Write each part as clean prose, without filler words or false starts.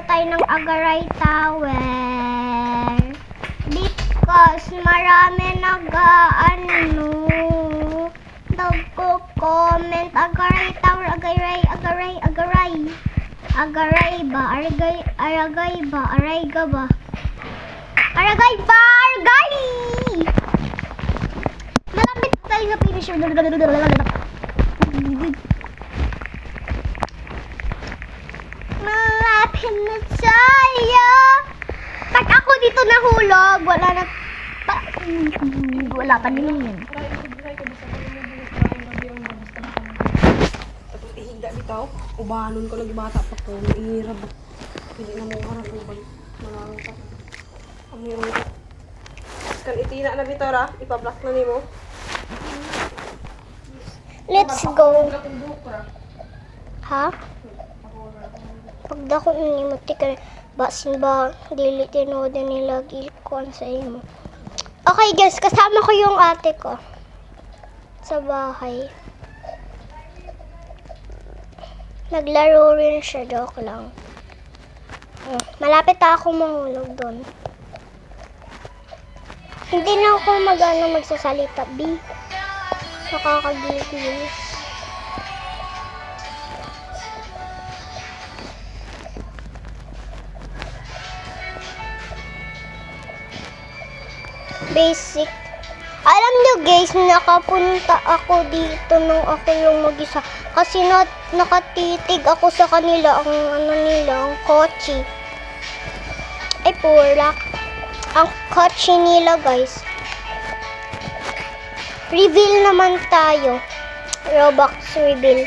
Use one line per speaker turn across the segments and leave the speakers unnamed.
tayo ng Agaray Tower. Because marami nagko-comment. Agaray Tower, Agaray. Agaray ba? Aragay ba? Arayga ba? Aragay ba? Aragay! Malapit tayo sa finisher. Malapit na tayo. Pag ako dito nahulog, wala pa din yun.
Ihiga bitaw, ubahanon ko lagi bata pa ko, ihirap. Pili na mo harap ubay. Manangta. Ang meron ko. Kan itina na bitaw ra, ipa-block na nimo.
Let's go. Ha? Pagdako ni mo tika basin ba dili tinood nila gilkon sa imo. Okay guys, kasama ko yung ate ko sa bahay. Naglaro rin siya, joke lang. Malapit ako mahulog doon. Hindi na ako magsasalita, B. Nakakagigil. Basic. Alam nyo guys, nakapunta ako dito nung ako yung mag-isa. Kasi nakatitig ako sa kanila, ang kotse. Ay, pulak. Ang kotse nila guys. Reveal naman tayo. Robux reveal.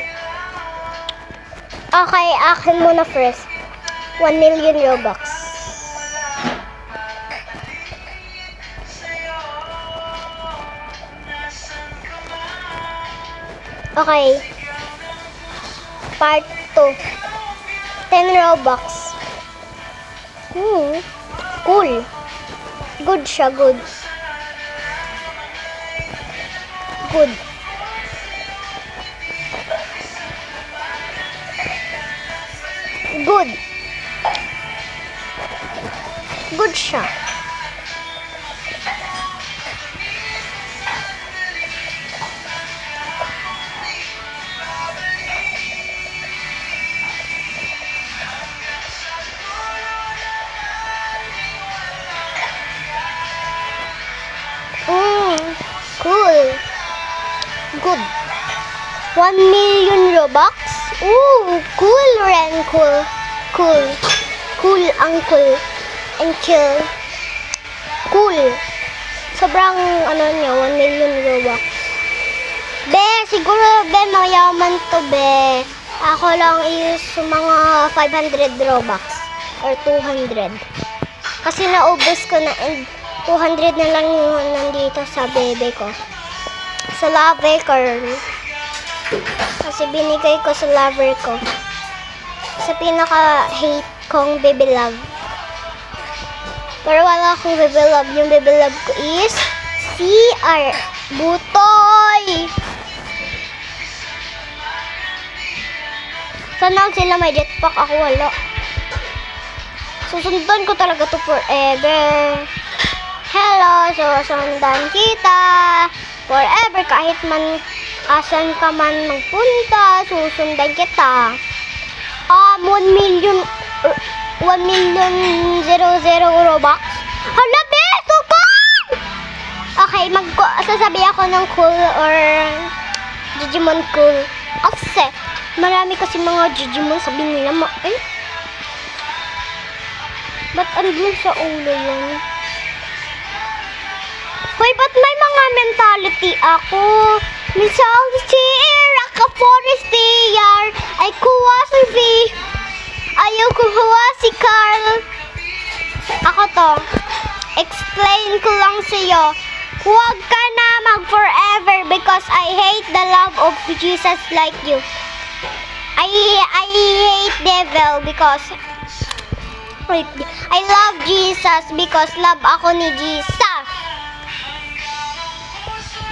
Okay, akin muna first. 1 million Robux. Okay. Part 2. 10 Robux. Cool. Good siya, good. Good. Good. Good siya. Cool. Good. 1 million Robux. Ooh, cool rin. Cool. Cool, uncle. And chill. Cool. Sobrang, niya, 1 million Robux. Be, siguro, be, mayaman to, be. Ako lang is mga 500 Robux. Or 200. Kasi naubos ko na, and 200 na lang yung nandito sa bebe ko. Sa lover ko. Kasi binigay ko sa lover ko. Sa pinaka-hate kong baby love. Pero wala akong baby love. Yung baby love ko is CR. Butoy! Sana sila may jetpack. Ako wala. Susundan ko talaga to forever. Hello, susundan kita forever kahit man asan ka man magpunta, susundan kita. 1 million 00 Robux. Hala, beso ko! Okay, sasabi ako ng cool or Digimon cool. Kasi, marami kasi mga Digimon sabi nila ba't andun sa ulo yun? Hoy, ba't may mga mentality ako? Misal cheer, ako forestier, ay kuha si V, ayaw kuha si Carl. Ako to, explain ko lang sa'yo, huwag ka na mag-forever because I hate the love of Jesus like you. I hate devil because I love Jesus because love ako ni Jesus.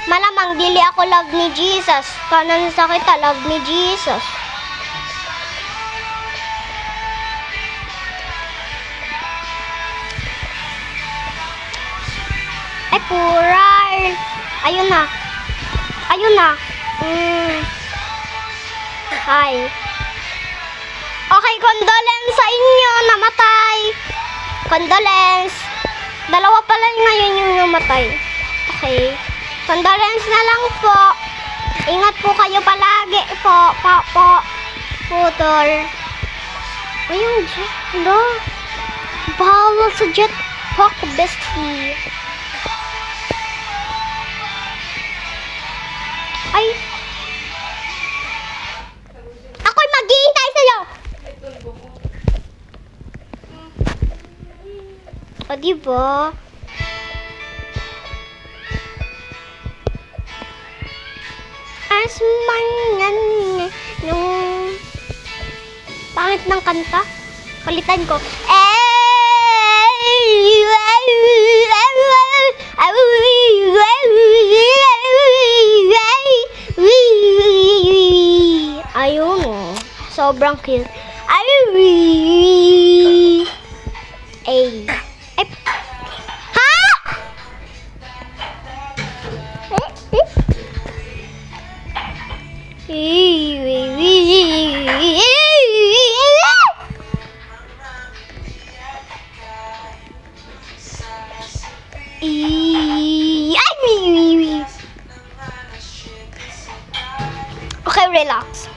Malamang dili ako love ni Jesus. Kanan sa kita, love ni Jesus. Purar. Ayun na. Ayun na. Hi. Okay, condolence sa inyo, namatay. Condolence. Dalawa pala ngayon yung namatay. Okay. Condolence na lang po. Ingat po kayo palagi po. Putol. Ayun, jet. Hello. Bawal sa jetpack, bestie. Ay. Ako'y maghihintay sa'yo. O, diba? Asman nung pangit ng kanta. Palitan ko. Ayun. Sobrang cute. Ay. Ha? Okay, relax.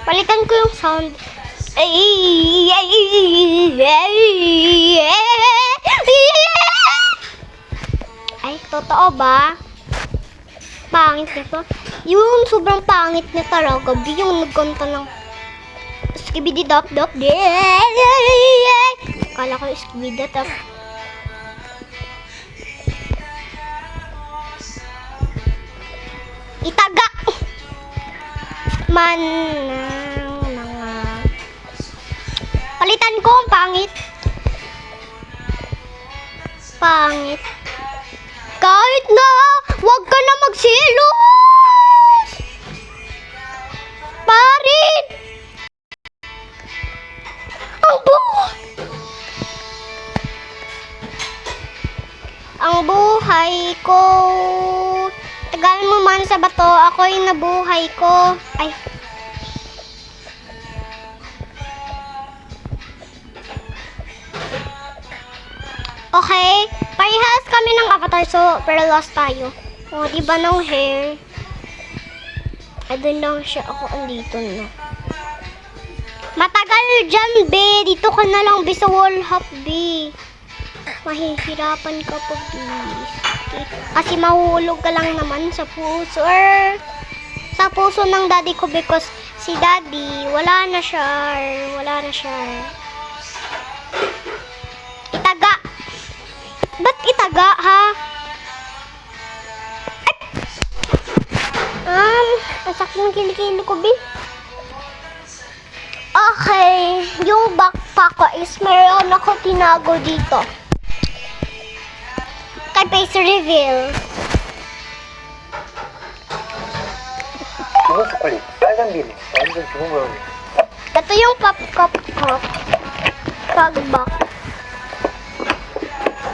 Palitan ko yung sound. Ay, totoo ba? Pangit nito. Yung sobrang pangit niya talaga. Yung nagkanta ng skibidi dop dop. Kala ko skibidi dop. Itaga man ng mga palitan ko ang pangit. Pangit. Kahit na, wag ka na magsilos. Parin. Ang buhay ko. Tagal mo man sa bato, ako'y nabuhay ko. Ay. Okay, parehas kami ng avatar, so pero lost tayo. O, diba nung hair? Ay, doon lang siya. Ako andito na. Matagal dyan, be. Dito ka na lang, be, sa wall hop, be. Mahihirapan ka po, please. Okay. Kasi mahuhulog ka lang naman sa puso. Sa puso ng daddy ko because si daddy, wala na siya. Wala na siya. Itaga. Ba't itaga, ha? Asak ng kilikili ko, be. Okay. Yung backpack ko is meron ako tinago dito. Kay face reveal.
주문 초콜릿 빨간 비누 완전 좋은 거예요.
Ito yung pop-cup ko. Pagbak.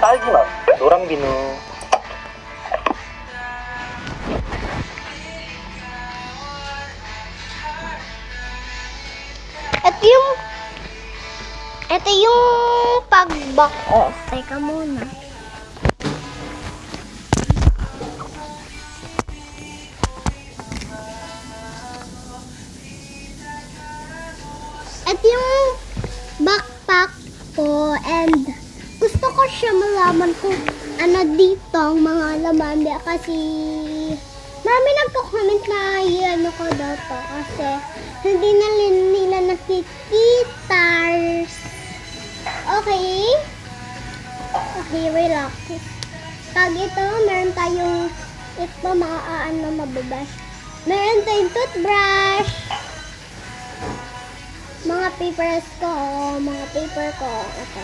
딸기 맛 노랑 비누.
Ito yung pagbak ko. Teka muna. Ito yung backpack ko and gusto ko siya malaman kung ano dito ang mga laman kasi marami nagko-comment na ano ko daw to kasi hindi na nila nakikita. Okay? Okay, relax. Pag ito, meron tayong ito maaano mababash. Meron tayong toothbrush. Mga mga papers ko, mga paper ko. Ito.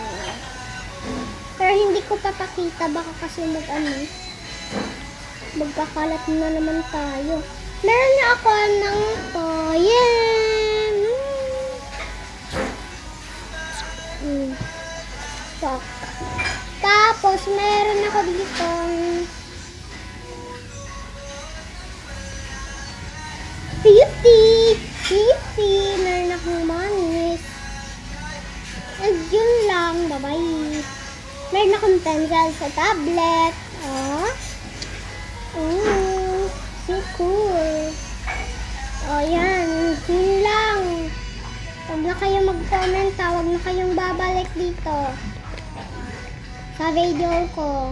Pero hindi ko papakita, baka kasi magkakalat na naman tayo. Meron na ako ng toyen. Fuck. Tapos, meron ako dito. Fifty. Meron akong manis. And yun lang. Bye-bye. Meron akong pencil sa tablet. So cool. Yan. Yun lang. Huwag na kayong mag-comment ha. Huwag na kayong babalik dito. Sa video ko.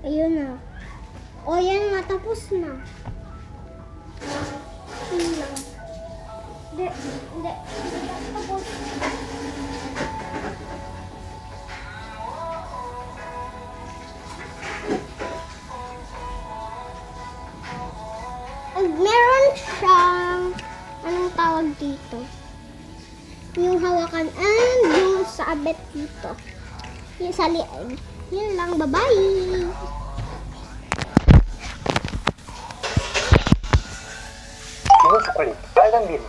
Ayun na. O yan nga, tapos na. Yun lang. Hindi. Tapos. And meron siyang, anong tawag dito? Yung hawakan and yung sabit dito. Yung sa liig. Yun lang, bye-bye!
이거 초콜릿, 빨간 비누.